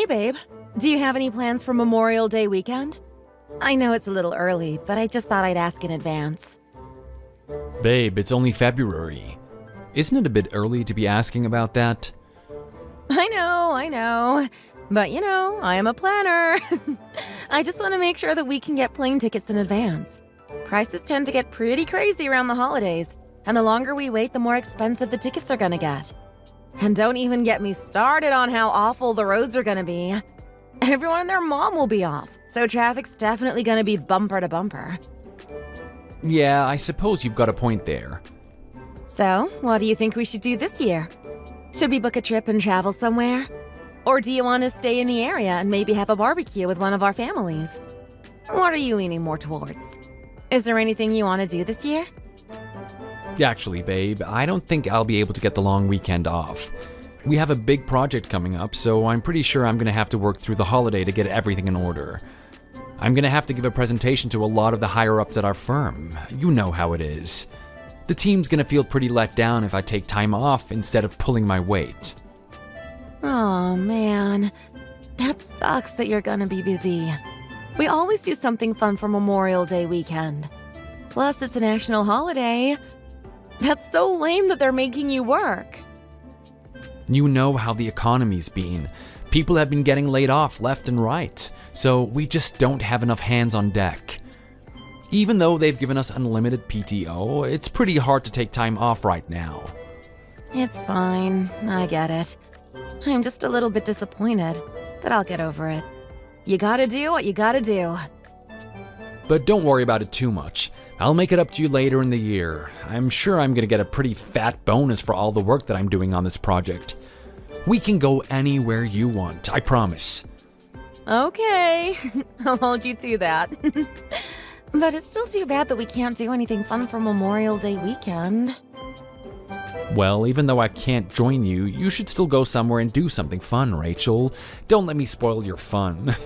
Hey babe, do you have any plans for Memorial Day weekend? I know it's a little early, but I just thought I'd ask in advance. Babe, it's only February. Isn't it a bit early to be asking about that? I know. But I am a planner. I just want to make sure that we can get plane tickets in advance. Prices tend to get pretty crazy around the holidays, and the longer we wait, the more expensive the tickets are gonna get. And don't even get me started on how awful the roads are gonna be. Everyone and their mom will be off, so traffic's definitely gonna be bumper to bumper. Yeah, I suppose you've got a point there. So, what do you think we should do this year? Should we book a trip and travel somewhere? Or do you want to stay in the area and maybe have a barbecue with one of our families? What are you leaning more towards? Is there anything you want to do this year? Actually, babe, I don't think I'll be able to get the long weekend off. We have a big project coming up, so I'm pretty sure I'm going to have to work through the holiday to get everything in order. I'm going to have to give a presentation to a lot of the higher-ups at our firm. You know how it is. The team's going to feel pretty let down if I take time off instead of pulling my weight. Oh man, that sucks that you're gonna be busy. We always do something fun for Memorial Day weekend. Plus, it's a national holiday. That's so lame that they're making you work. You know how the economy's been. People have been getting laid off left and right, so we just don't have enough hands on deck. Even though they've given us unlimited PTO, it's pretty hard to take time off right now. It's fine, I get it. I'm just a little bit disappointed, but I'll get over it. You gotta do what you gotta do. But don't worry about it too much. I'll make it up to you later in the year. I'm sure I'm gonna get a pretty fat bonus for all the work that I'm doing on this project. We can go anywhere you want, I promise. Okay, I'll hold you to that. But it's still too bad that we can't do anything fun for Memorial Day weekend. Well, even though I can't join you, you should still go somewhere and do something fun, Rachel. Don't let me spoil your fun.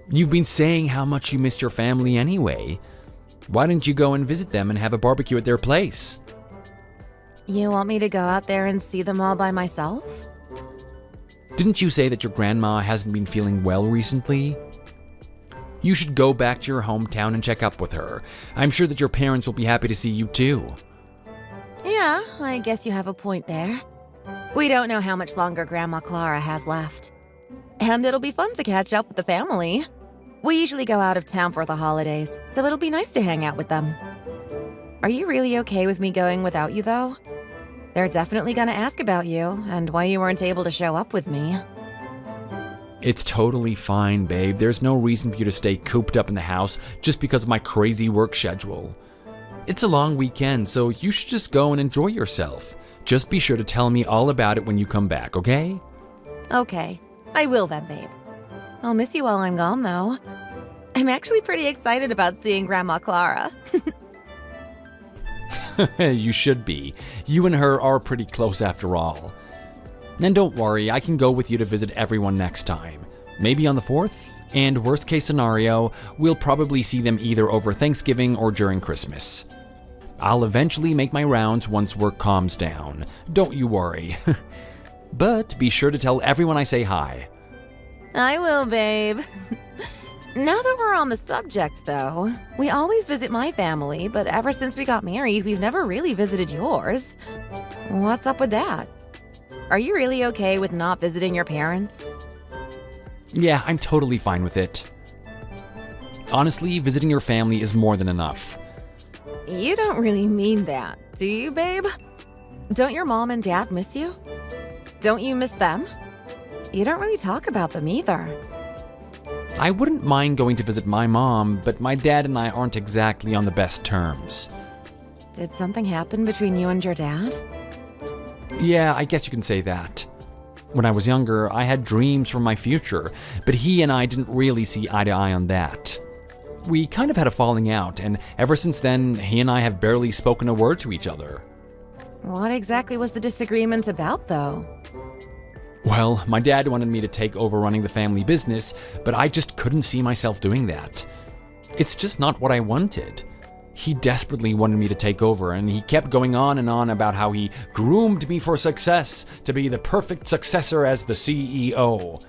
You've been saying how much you missed your family anyway. Why don't you go and visit them and have a barbecue at their place? You want me to go out there and see them all by myself? Didn't you say that your grandma hasn't been feeling well recently? You should go back to your hometown and check up with her. I'm sure that your parents will be happy to see you too. Yeah, I guess you have a point there. We don't know how much longer Grandma Clara has left. And it'll be fun to catch up with the family. We usually go out of town for the holidays, so it'll be nice to hang out with them. Are you really okay with me going without you, though? They're definitely gonna ask about you and why you weren't able to show up with me. It's totally fine, babe. There's no reason for you to stay cooped up in the house just because of my crazy work schedule. It's a long weekend, so you should just go and enjoy yourself. Just be sure to tell me all about it when you come back, okay? Okay, I will then, babe. I'll miss you while I'm gone, though. I'm actually pretty excited about seeing Grandma Clara. You should be. You and her are pretty close after all. And don't worry, I can go with you to visit everyone next time. Maybe on the 4th, and worst case scenario, we'll probably see them either over Thanksgiving or during Christmas. I'll eventually make my rounds once work calms down. Don't you worry. But be sure to tell everyone I say hi. I will, babe. Now that we're on the subject, though, we always visit my family, but ever since we got married, we've never really visited yours. What's up with that? Are you really okay with not visiting your parents? Yeah, I'm totally fine with it. Honestly, visiting your family is more than enough. You don't really mean that, do you, babe? Don't your mom and dad miss you? Don't you miss them? You don't really talk about them either. I wouldn't mind going to visit my mom, but my dad and I aren't exactly on the best terms. Did something happen between you and your dad? Yeah, I guess you can say that. When I was younger, I had dreams for my future, but he and I didn't really see eye to eye on that. We kind of had a falling out, and ever since then, he and I have barely spoken a word to each other. What exactly was the disagreement about, though? Well, my dad wanted me to take over running the family business, but I just couldn't see myself doing that. It's just not what I wanted. He desperately wanted me to take over, and he kept going on and on about how he groomed me for success to be the perfect successor as the CEO.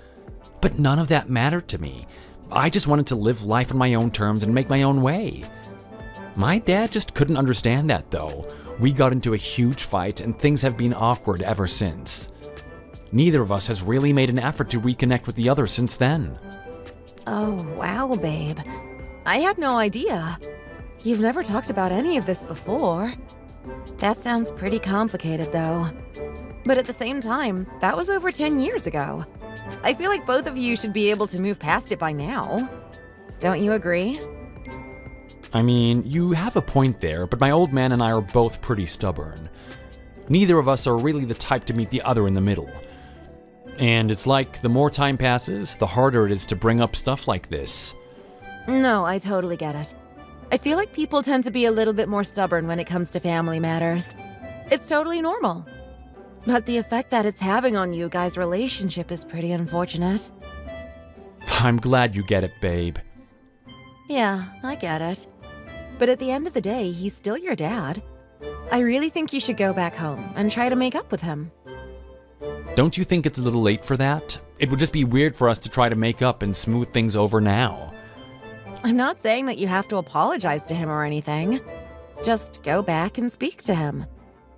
But none of that mattered to me. I just wanted to live life on my own terms and make my own way. My dad just couldn't understand that, though. We got into a huge fight, and things have been awkward ever since. Neither of us has really made an effort to reconnect with the other since then. Oh, wow, babe. I had no idea. You've never talked about any of this before. That sounds pretty complicated, though. But at the same time, that was over 10 years ago. I feel like both of you should be able to move past it by now. Don't you agree? I mean, you have a point there, but my old man and I are both pretty stubborn. Neither of us are really the type to meet the other in the middle. And it's like the more time passes, the harder it is to bring up stuff like this. No, I totally get it. I feel like people tend to be a little bit more stubborn when it comes to family matters. It's totally normal. But the effect that it's having on you guys' relationship is pretty unfortunate. I'm glad you get it, babe. Yeah, I get it. But at the end of the day, he's still your dad. I really think you should go back home and try to make up with him. Don't you think it's a little late for that? It would just be weird for us to try to make up and smooth things over now. I'm not saying that you have to apologize to him or anything. Just go back and speak to him.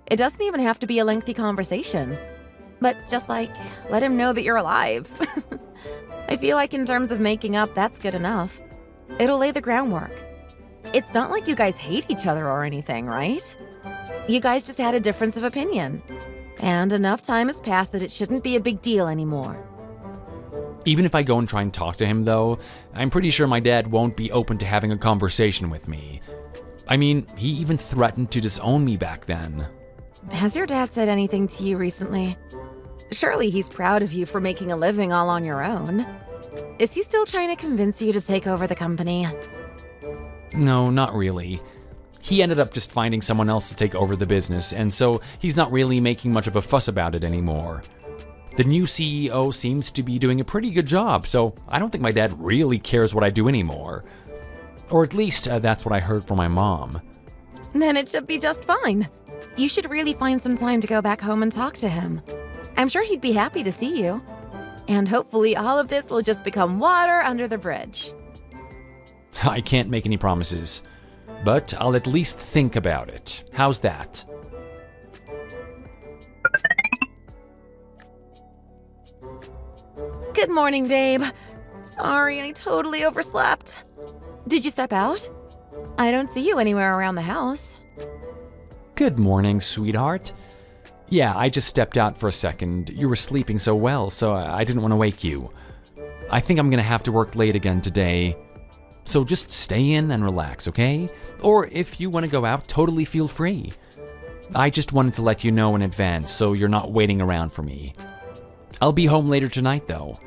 It doesn't even have to be a lengthy conversation. But just let him know that you're alive. I feel like in terms of making up, that's good enough. It'll lay the groundwork. It's not like you guys hate each other or anything, right? You guys just had a difference of opinion. And enough time has passed that it shouldn't be a big deal anymore. Even if I go and try and talk to him, though, I'm pretty sure my dad won't be open to having a conversation with me. I mean, he even threatened to disown me back then. Has your dad said anything to you recently? Surely he's proud of you for making a living all on your own. Is he still trying to convince you to take over the company? No, not really. He ended up just finding someone else to take over the business, and so he's not really making much of a fuss about it anymore. The new CEO seems to be doing a pretty good job, so I don't think my dad really cares what I do anymore. Or at least, that's what I heard from my mom. Then it should be just fine. You should really find some time to go back home and talk to him. I'm sure he'd be happy to see you. And hopefully all of this will just become water under the bridge. I can't make any promises, but I'll at least think about it. How's that? Good morning, babe. Sorry, I totally overslept. Did you step out? I don't see you anywhere around the house. Good morning, sweetheart. Yeah, I just stepped out for a second. You were sleeping so well, so I didn't want to wake you. I think I'm gonna have to work late again today. So just stay in and relax, okay? Or if you want to go out, totally feel free. I just wanted to let you know in advance so you're not waiting around for me. I'll be home later tonight, though.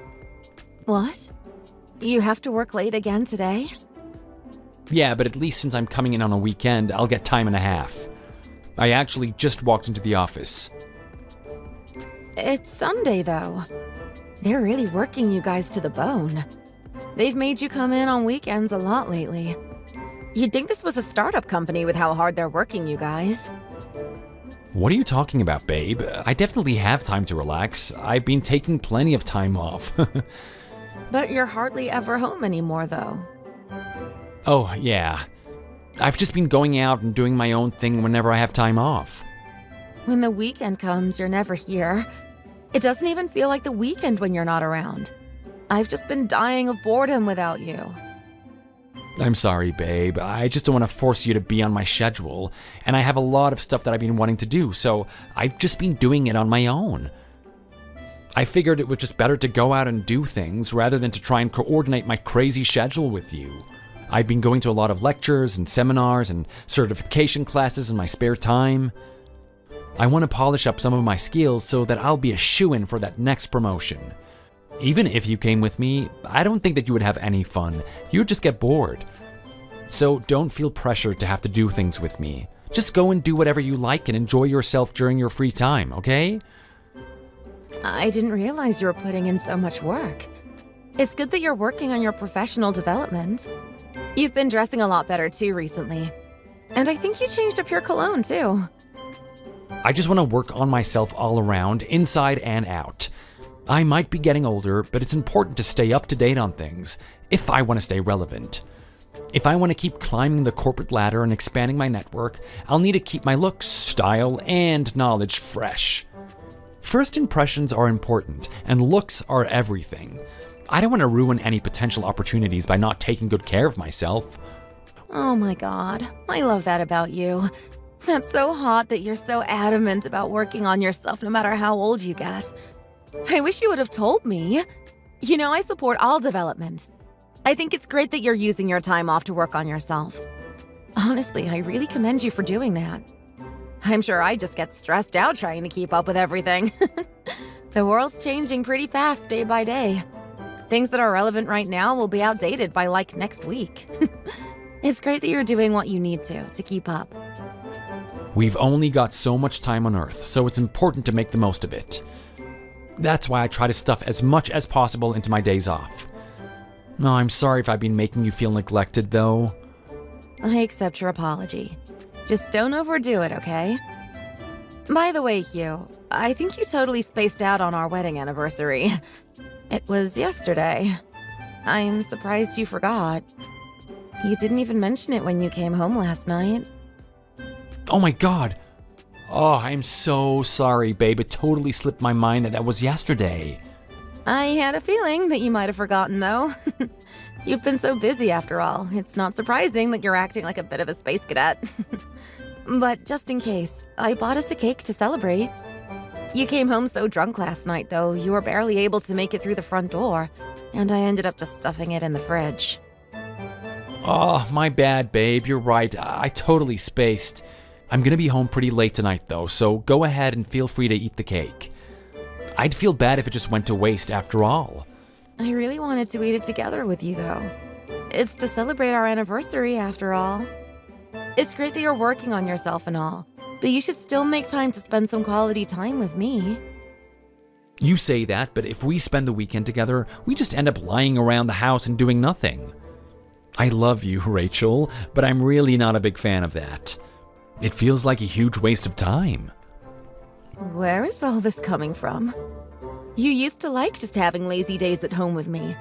What? You have to work late again today? Yeah, but at least since I'm coming in on a weekend, I'll get time and a half. I actually just walked into the office. It's Sunday, though. They're really working you guys to the bone. They've made you come in on weekends a lot lately. You'd think this was a startup company with how hard they're working you guys. What are you talking about, babe? I definitely have time to relax. I've been taking plenty of time off. But you're hardly ever home anymore, though. Oh, yeah. I've just been going out and doing my own thing whenever I have time off. When the weekend comes, you're never here. It doesn't even feel like the weekend when you're not around. I've just been dying of boredom without you. I'm sorry, babe. I just don't want to force you to be on my schedule, and I have a lot of stuff that I've been wanting to do, so I've just been doing it on my own. I figured it was just better to go out and do things rather than to try and coordinate my crazy schedule with you. I've been going to a lot of lectures and seminars and certification classes in my spare time. I want to polish up some of my skills so that I'll be a shoo-in for that next promotion. Even if you came with me, I don't think that you would have any fun. You would just get bored. So don't feel pressured to have to do things with me. Just go and do whatever you like and enjoy yourself during your free time, okay? I didn't realize you were putting in so much work. It's good that you're working on your professional development. You've been dressing a lot better too recently. And I think you changed up your cologne, too. I just want to work on myself all around, inside and out. I might be getting older, but it's important to stay up to date on things, if I want to stay relevant. If I want to keep climbing the corporate ladder and expanding my network, I'll need to keep my looks, style, and knowledge fresh. First impressions are important, and looks are everything. I don't want to ruin any potential opportunities by not taking good care of myself. Oh my god, I love that about you. That's so hot that you're so adamant about working on yourself no matter how old you get. I wish you would have told me. You know, I support all development. I think it's great that you're using your time off to work on yourself. Honestly, I really commend you for doing that. I'm sure I just get stressed out trying to keep up with everything. The world's changing pretty fast day by day. Things that are relevant right now will be outdated by like next week. It's great that you're doing what you need to keep up. We've only got so much time on Earth, so it's important to make the most of it. That's why I try to stuff as much as possible into my days off. No, I'm sorry if I've been making you feel neglected, though. I accept your apology. Just don't overdo it, okay? By the way, Hugh, I think you totally spaced out on our wedding anniversary. It was yesterday. I'm surprised you forgot. You didn't even mention it when you came home last night. Oh my god. Oh, I'm so sorry, babe. It totally slipped my mind that that was yesterday. I had a feeling that you might have forgotten, though. You've been so busy after all. It's not surprising that you're acting like a bit of a space cadet. But just in case, I bought us a cake to celebrate. You came home so drunk last night, though, you were barely able to make it through the front door, and I ended up just stuffing it in the fridge. Oh, my bad, babe. You're right. I totally spaced. I'm gonna be home pretty late tonight, though, so go ahead and feel free to eat the cake. I'd feel bad if it just went to waste after all. I really wanted to eat it together with you, though. It's to celebrate our anniversary, after all. It's great that you're working on yourself and all, but you should still make time to spend some quality time with me. You say that, but if we spend the weekend together, we just end up lying around the house and doing nothing. I love you, Rachel, but I'm really not a big fan of that. It feels like a huge waste of time. Where is all this coming from? You used to like just having lazy days at home with me.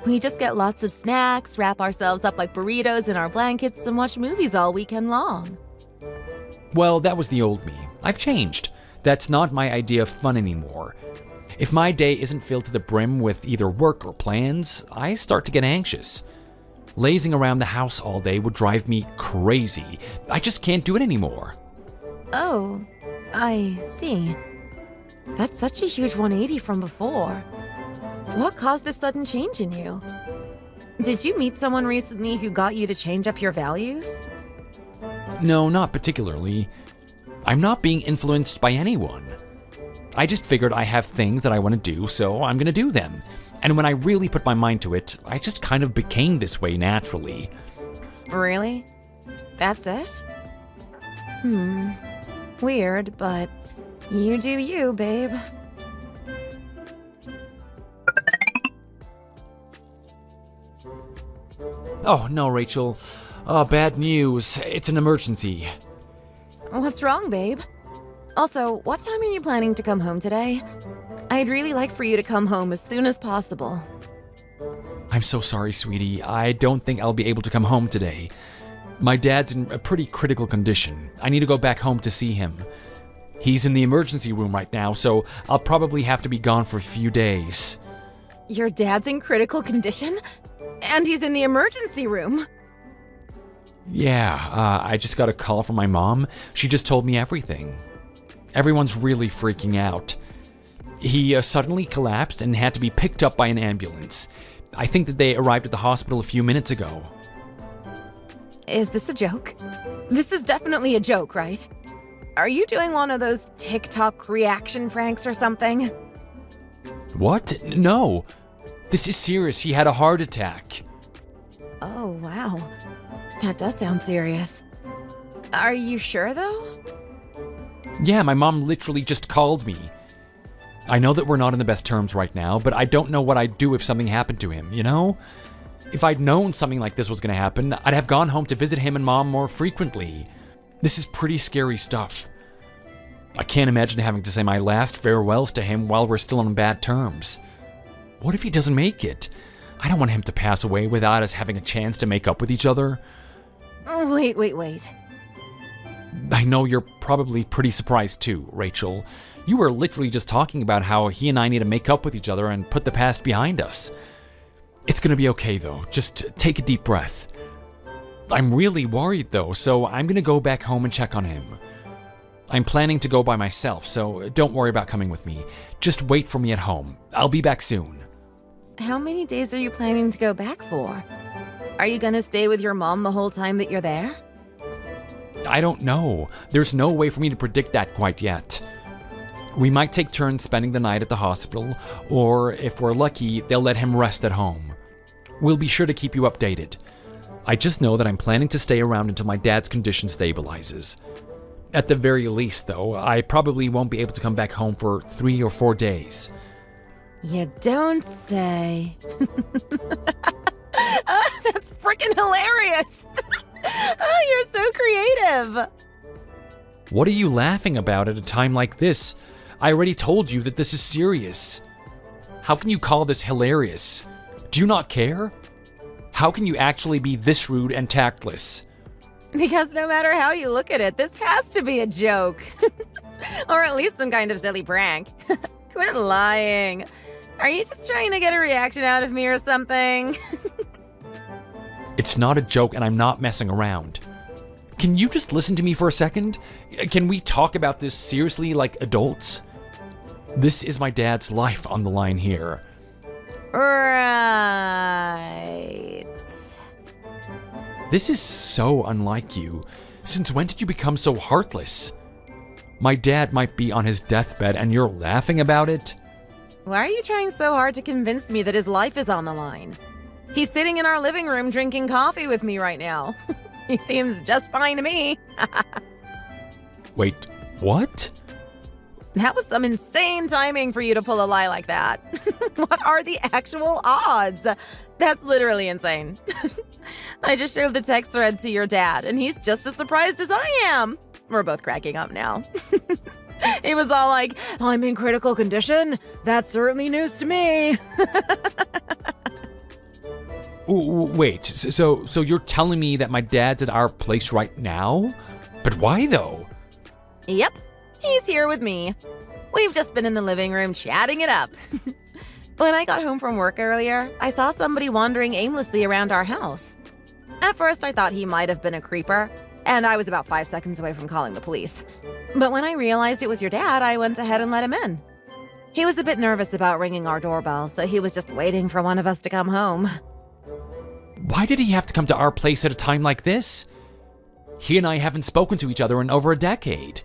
We just get lots of snacks, wrap ourselves up like burritos in our blankets, and watch movies all weekend long. Well, that was the old me. I've changed. That's not my idea of fun anymore. If my day isn't filled to the brim with either work or plans, I start to get anxious. Lazing around the house all day would drive me crazy. I just can't do it anymore. Oh, I see. That's such a huge 180 from before. What caused this sudden change in you? Did you meet someone recently who got you to change up your values? No, not particularly. I'm not being influenced by anyone. I just figured I have things that I want to do, so I'm gonna do them. And when I really put my mind to it, I just kind of became this way naturally. Really? That's it? Weird, but you do you, babe. Oh, no, Rachel. Oh, bad news. It's an emergency. What's wrong, babe? Also, what time are you planning to come home today? I'd really like for you to come home as soon as possible. I'm so sorry, sweetie. I don't think I'll be able to come home today. My dad's in a pretty critical condition. I need to go back home to see him. He's in the emergency room right now, so I'll probably have to be gone for a few days. Your dad's in critical condition? And he's in the emergency room? Yeah, I just got a call from my mom. She just told me everything. Everyone's really freaking out. He suddenly collapsed and had to be picked up by an ambulance. I think that they arrived at the hospital a few minutes ago. Is this a joke? This is definitely a joke, right? Are you doing one of those TikTok reaction pranks or something? What? No. This is serious. He had a heart attack. Oh, wow. That does sound serious. Are you sure, though? Yeah, my mom literally just called me. I know that we're not in the best terms right now, but I don't know what I'd do if something happened to him, you know? If I'd known something like this was going to happen, I'd have gone home to visit him and Mom more frequently. This is pretty scary stuff. I can't imagine having to say my last farewells to him while we're still on bad terms. What if he doesn't make it? I don't want him to pass away without us having a chance to make up with each other. Wait. I know you're probably pretty surprised too, Rachel. You were literally just talking about how he and I need to make up with each other and put the past behind us. It's gonna be okay though, just take a deep breath. I'm really worried though, so I'm gonna go back home and check on him. I'm planning to go by myself, so don't worry about coming with me. Just wait for me at home. I'll be back soon. How many days are you planning to go back for? Are you gonna stay with your mom the whole time that you're there? I don't know. There's no way for me to predict that quite yet. We might take turns spending the night at the hospital, or if we're lucky, they'll let him rest at home. We'll be sure to keep you updated. I just know that I'm planning to stay around until my dad's condition stabilizes. At the very least, though, I probably won't be able to come back home for 3 or 4 days. You don't say. That's freaking hilarious. You're so creative. What are you laughing about at a time like this? I already told you that this is serious. How can you call this hilarious? Do you not care? How can you actually be this rude and tactless? Because no matter how you look at it, this has to be a joke. Or at least some kind of silly prank. Quit lying. Are you just trying to get a reaction out of me or something? It's not a joke and I'm not messing around. Can you just listen to me for a second? Can we talk about this seriously like adults? This is my dad's life on the line here. Right. This is so unlike you. Since when did you become so heartless? My dad might be on his deathbed and you're laughing about it? Why are you trying so hard to convince me that his life is on the line? He's sitting in our living room drinking coffee with me right now. He seems just fine to me. Wait, what? That was some insane timing for you to pull a lie like that. What are the actual odds? That's literally insane. I just showed the text thread to your dad, and he's just as surprised as I am. We're both cracking up now. He was all like, I'm in critical condition? That's certainly news to me. Wait, so you're telling me that my dad's at our place right now? But why though? Yep, he's here with me. We've just been in the living room chatting it up. When I got home from work earlier, I saw somebody wandering aimlessly around our house. At first, I thought he might have been a creeper, and I was about 5 seconds away from calling the police. But when I realized it was your dad, I went ahead and let him in. He was a bit nervous about ringing our doorbell, so he was just waiting for one of us to come home. Why did he have to come to our place at a time like this? He and I haven't spoken to each other in over a decade.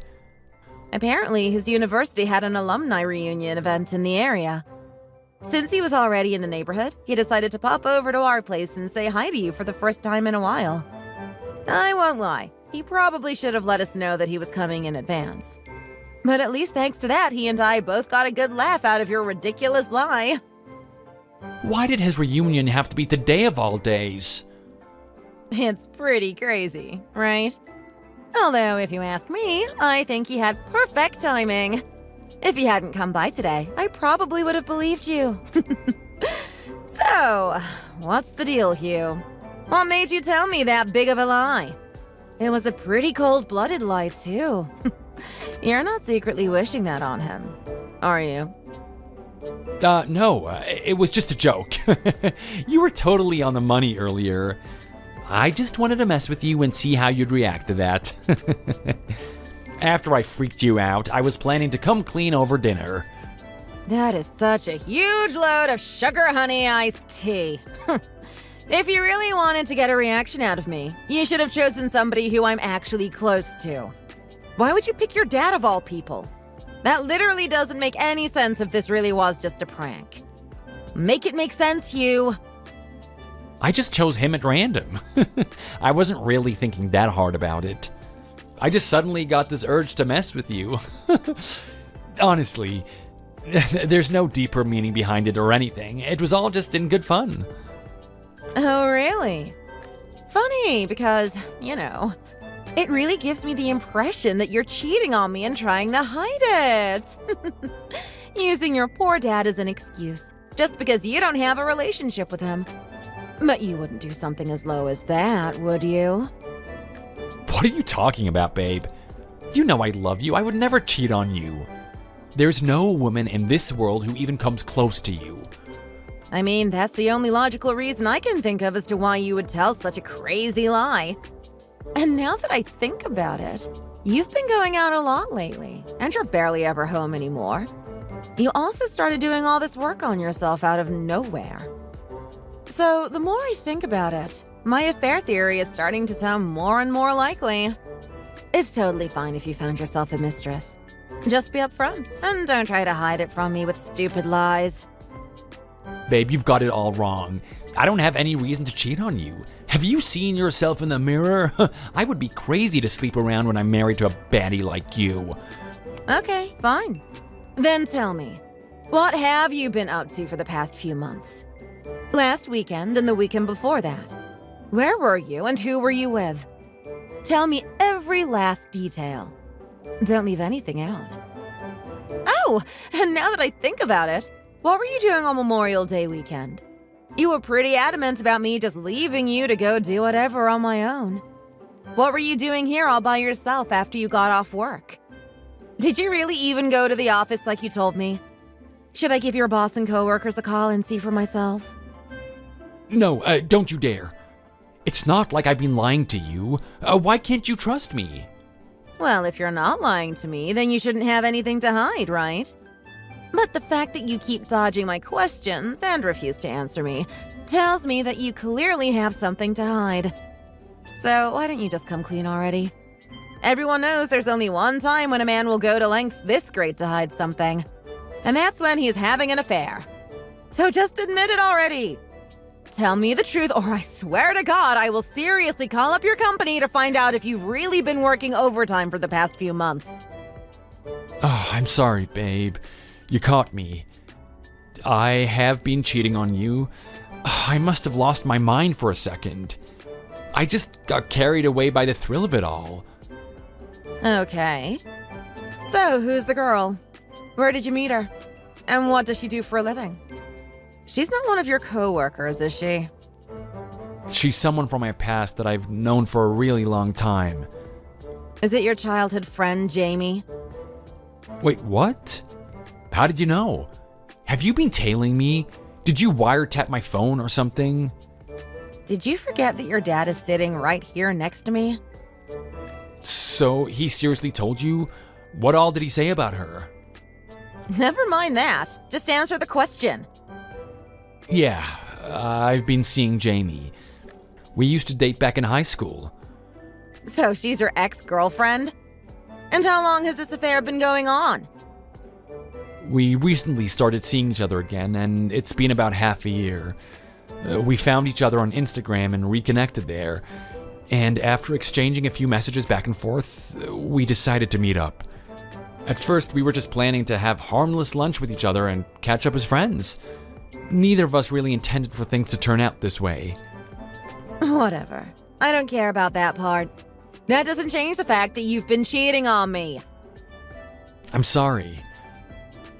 Apparently, his university had an alumni reunion event in the area. Since he was already in the neighborhood, he decided to pop over to our place and say hi to you for the first time in a while. I won't lie, he probably should have let us know that he was coming in advance. But at least thanks to that, he and I both got a good laugh out of your ridiculous lie. Why did his reunion have to be today of all days? It's pretty crazy, right? Although, if you ask me, I think he had perfect timing. If he hadn't come by today, I probably would have believed you. So, what's the deal, Hugh? What made you tell me that big of a lie? It was a pretty cold-blooded lie, too. You're not secretly wishing that on him, are you? No, it was just a joke. You were totally on the money earlier. I just wanted to mess with you and see how you'd react to that. After I freaked you out, I was planning to come clean over dinner. That is such a huge load of sugar honey iced tea. If you really wanted to get a reaction out of me, you should have chosen somebody who I'm actually close to. Why would you pick your dad of all people? That literally doesn't make any sense if this really was just a prank. Make it make sense, Hugh. I just chose him at random. I wasn't really thinking that hard about it. I just suddenly got this urge to mess with you. Honestly, there's no deeper meaning behind it or anything. It was all just in good fun. Oh, really? Funny, because, it really gives me the impression that you're cheating on me and trying to hide it. Using your poor dad as an excuse, just because you don't have a relationship with him. But you wouldn't do something as low as that, would you? What are you talking about, babe? You know I love you. I would never cheat on you. There's no woman in this world who even comes close to you. I mean, that's the only logical reason I can think of as to why you would tell such a crazy lie. And now that I think about it, you've been going out a lot lately, and you're barely ever home anymore. You also started doing all this work on yourself out of nowhere. So, the more I think about it, my affair theory is starting to sound more and more likely. It's totally fine if you found yourself a mistress. Just be upfront, and don't try to hide it from me with stupid lies. Babe, you've got it all wrong. I don't have any reason to cheat on you. Have you seen yourself in the mirror? I would be crazy to sleep around when I'm married to a baddie like you. Okay, fine. Then tell me, what have you been up to for the past few months? Last weekend and the weekend before that. Where were you and who were you with? Tell me every last detail. Don't leave anything out. Oh, and now that I think about it, what were you doing on Memorial Day weekend? You were pretty adamant about me just leaving you to go do whatever on my own. What were you doing here all by yourself after you got off work? Did you really even go to the office like you told me? Should I give your boss and coworkers a call and see for myself? No, don't you dare. It's not like I've been lying to you. Why can't you trust me? Well, if you're not lying to me, then you shouldn't have anything to hide, right? But the fact that you keep dodging my questions and refuse to answer me tells me that you clearly have something to hide. So why don't you just come clean already? Everyone knows there's only one time when a man will go to lengths this great to hide something. And that's when he's having an affair. So just admit it already. Tell me the truth, or I swear to God, I will seriously call up your company to find out if you've really been working overtime for the past few months. Oh, I'm sorry, babe. You caught me. I have been cheating on you. I must have lost my mind for a second. I just got carried away by the thrill of it all. Okay. So, who's the girl? Where did you meet her? And what does she do for a living? She's not one of your coworkers, is she? She's someone from my past that I've known for a really long time. Is it your childhood friend, Jamie? Wait, what? How did you know? Have you been tailing me? Did you wiretap my phone or something? Did you forget that your dad is sitting right here next to me? So he seriously told you? What all did he say about her? Never mind that. Just answer the question. Yeah, I've been seeing Jamie. We used to date back in high school. So she's your ex-girlfriend? And how long has this affair been going on? We recently started seeing each other again, and it's been about half a year. We found each other on Instagram and reconnected there. And after exchanging a few messages back and forth, we decided to meet up. At first, we were just planning to have harmless lunch with each other and catch up as friends. Neither of us really intended for things to turn out this way. Whatever. I don't care about that part. That doesn't change the fact that you've been cheating on me. I'm sorry.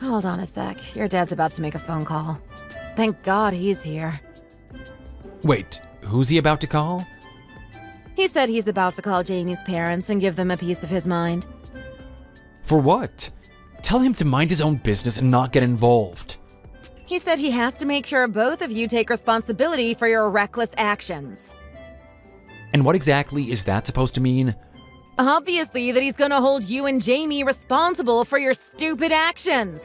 Hold on a sec. Your dad's about to make a phone call. Thank God he's here. Wait, who's he about to call? He said he's about to call Jamie's parents and give them a piece of his mind. For what? Tell him to mind his own business and not get involved. He said he has to make sure both of you take responsibility for your reckless actions. And what exactly is that supposed to mean? Obviously that he's gonna hold you and Jamie responsible for your stupid actions.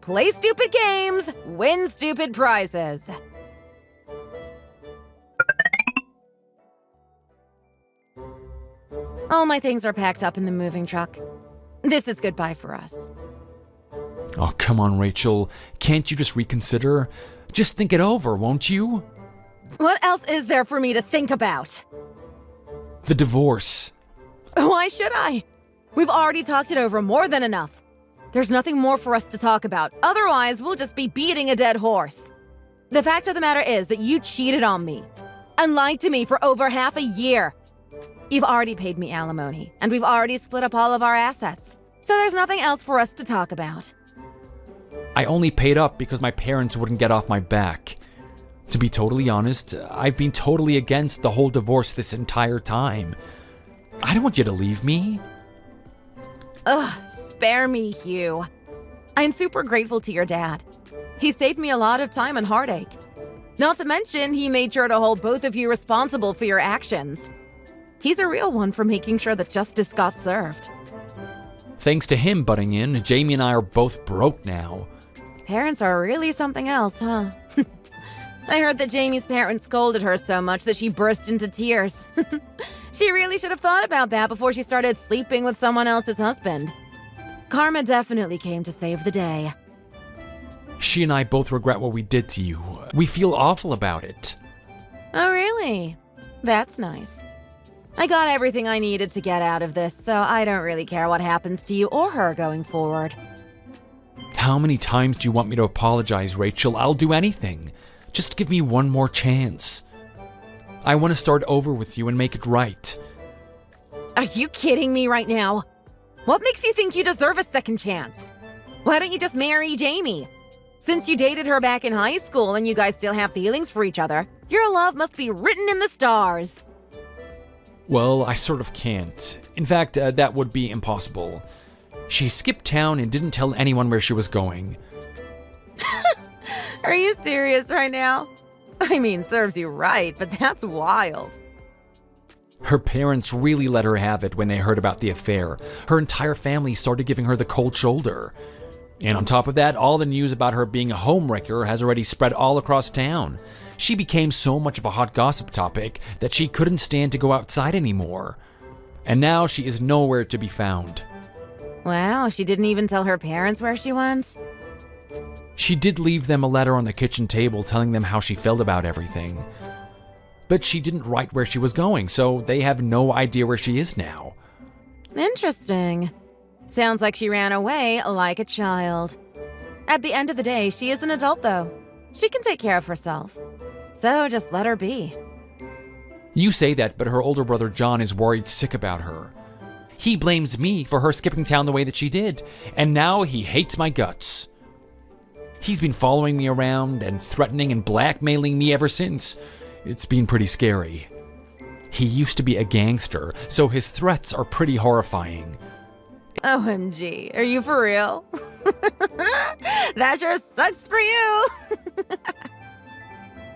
Play stupid games, win stupid prizes. All my things are packed up in the moving truck. This is goodbye for us. Oh, come on, Rachel. Can't you just reconsider? Just think it over, won't you? What else is there for me to think about? The divorce. Why should I? We've already talked it over more than enough. There's nothing more for us to talk about. Otherwise, we'll just be beating a dead horse. The fact of the matter is that you cheated on me. and lied to me for over half a year. You've already paid me alimony, and we've already split up all of our assets, so there's nothing else for us to talk about. I only paid up because my parents wouldn't get off my back. To be totally honest, I've been totally against the whole divorce this entire time. I don't want you to leave me. Ugh, spare me, Hugh. I'm super grateful to your dad. He saved me a lot of time and heartache. Not to mention, he made sure to hold both of you responsible for your actions. He's a real one for making sure that justice got served. Thanks to him butting in, Jamie and I are both broke now. Parents are really something else, huh? I heard that Jamie's parents scolded her so much that she burst into tears. She really should have thought about that before she started sleeping with someone else's husband. Karma definitely came to save the day. She and I both regret what we did to you. We feel awful about it. Oh, really? That's nice. I got everything I needed to get out of this, so I don't really care what happens to you or her going forward. How many times do you want me to apologize, Rachel? I'll do anything. Just give me one more chance. I want to start over with you and make it right. Are you kidding me right now? What makes you think you deserve a second chance? Why don't you just marry Jamie? Since you dated her back in high school and you guys still have feelings for each other, your love must be written in the stars. Well, I sort of can't. In fact, that would be impossible. She skipped town and didn't tell anyone where she was going. Are you serious right now? I mean, serves you right, but that's wild. Her parents really let her have it when they heard about the affair. Her entire family started giving her the cold shoulder. And on top of that, all the news about her being a homewrecker has already spread all across town. She became so much of a hot gossip topic that she couldn't stand to go outside anymore. And now she is nowhere to be found. Wow, she didn't even tell her parents where she went? She did leave them a letter on the kitchen table telling them how she felt about everything. But she didn't write where she was going, so they have no idea where she is now. Interesting. Sounds like she ran away like a child. At the end of the day, she is an adult though. She can take care of herself. So just let her be. You say that, but her older brother John is worried sick about her. He blames me for her skipping town the way that she did, and now he hates my guts. He's been following me around and threatening and blackmailing me ever since. It's been pretty scary. He used to be a gangster, so his threats are pretty horrifying. OMG, are you for real? That sure sucks for you.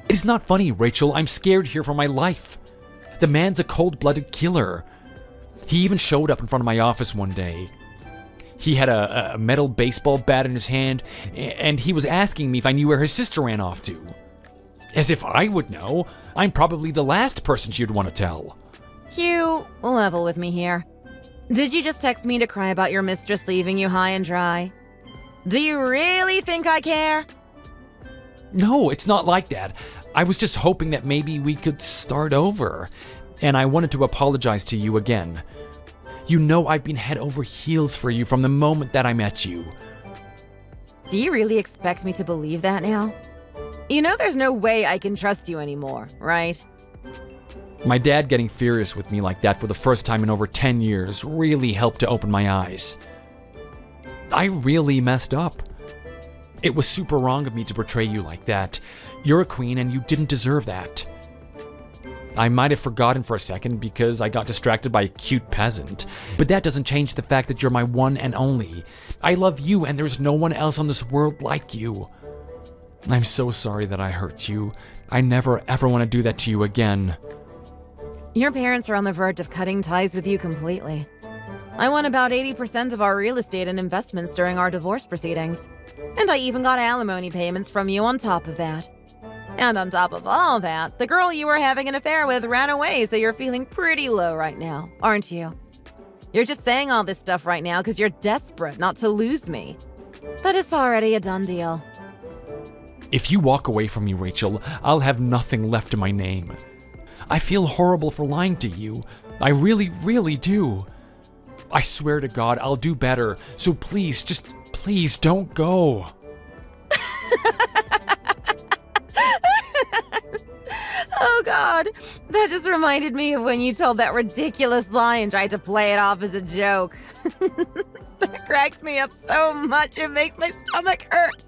It's not funny, Rachel. I'm scared here for my life. The man's a cold-blooded killer. He even showed up in front of my office one day. He had a metal baseball bat in his hand, and he was asking me if I knew where his sister ran off to. As if I would know. I'm probably the last person she'd want to tell. Hugh, level with me here. Did you just text me to cry about your mistress leaving you high and dry? Do you really think I care? No, it's not like that. I was just hoping that maybe we could start over. And I wanted to apologize to you again. You know I've been head over heels for you from the moment that I met you. Do you really expect me to believe that now? You know there's no way I can trust you anymore, right? My dad getting furious with me like that for the first time in over 10 years really helped to open my eyes. I really messed up. It was super wrong of me to portray you like that. You're a queen and you didn't deserve that. I might have forgotten for a second because I got distracted by a cute peasant, but that doesn't change the fact that you're my one and only. I love you and there's no one else on this world like you. I'm so sorry that I hurt you. I never ever want to do that to you again. Your parents are on the verge of cutting ties with you completely. I won about 80% of our real estate and investments during our divorce proceedings. And I even got alimony payments from you on top of that. And on top of all that, the girl you were having an affair with ran away, so you're feeling pretty low right now, aren't you? You're just saying all this stuff right now because you're desperate not to lose me. But it's already a done deal. If you walk away from me, Rachel, I'll have nothing left to my name. I feel horrible for lying to you. I really, really do. I swear to God, I'll do better. So please, just please don't go. Oh God. god! That just reminded me of when you told that ridiculous lie and tried to play it off as a joke. That cracks me up so much, it makes my stomach hurt.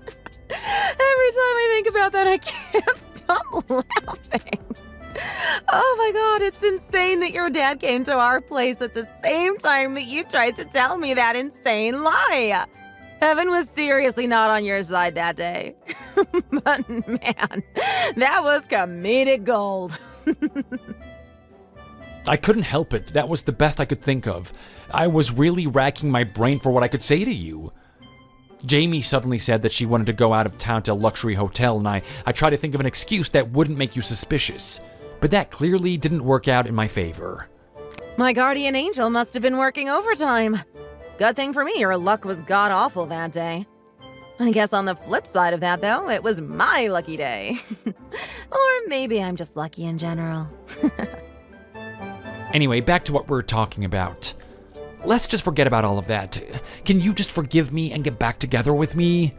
Every time I think about that, I can't stop laughing. Oh my god, it's insane that your dad came to our place at the same time that you tried to tell me that insane lie. Heaven was seriously not on your side that day. But man, that was comedic gold. I couldn't help it. That was the best I could think of. I was really racking my brain for what I could say to you. Jamie suddenly said that she wanted to go out of town to a luxury hotel, and I tried to think of an excuse that wouldn't make you suspicious. But that clearly didn't work out in my favor. My guardian angel must have been working overtime. Good thing for me, your luck was god-awful that day. I guess on the flip side of that, though, it was my lucky day. Or maybe I'm just lucky in general. Anyway, back to what we're talking about. Let's just forget about all of that. Can you just forgive me and get back together with me?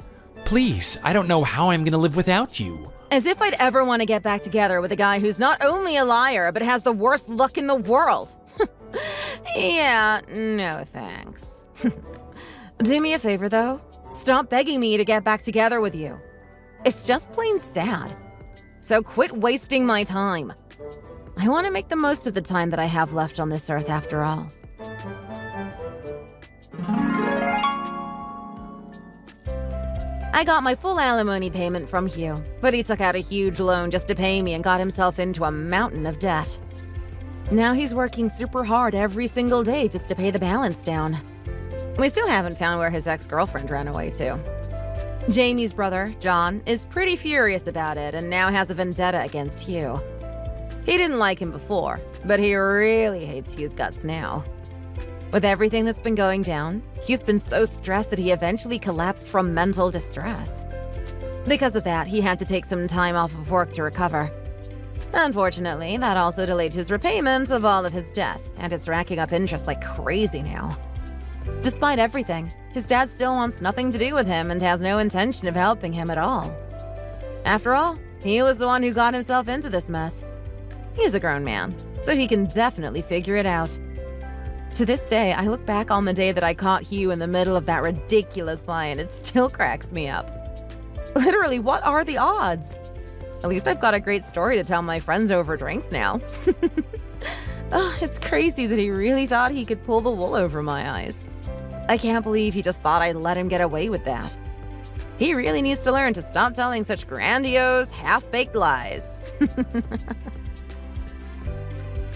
Please, I don't know how I'm gonna live without you. As if I'd ever want to get back together with a guy who's not only a liar, but has the worst luck in the world. Yeah, no thanks. Do me a favor, though. Stop begging me to get back together with you. It's just plain sad. So quit wasting my time. I want to make the most of the time that I have left on this earth after all. I got my full alimony payment from Hugh, but he took out a huge loan just to pay me and got himself into a mountain of debt. Now he's working super hard every single day just to pay the balance down. We still haven't found where his ex-girlfriend ran away to. Jamie's brother, John, is pretty furious about it and now has a vendetta against Hugh. He didn't like him before, but he really hates Hugh's guts now. With everything that's been going down, Hugh's been so stressed that he eventually collapsed from mental distress. Because of that, he had to take some time off of work to recover. Unfortunately, that also delayed his repayment of all of his debt, and it's racking up interest like crazy now. Despite everything, his dad still wants nothing to do with him and has no intention of helping him at all. After all, he was the one who got himself into this mess. He's a grown man, so he can definitely figure it out. To this day, I look back on the day that I caught Hugh in the middle of that ridiculous lie and it still cracks me up. Literally, what are the odds? At least I've got a great story to tell my friends over drinks now. Oh, it's crazy that he really thought he could pull the wool over my eyes. I can't believe he just thought I'd let him get away with that. He really needs to learn to stop telling such grandiose, half-baked lies.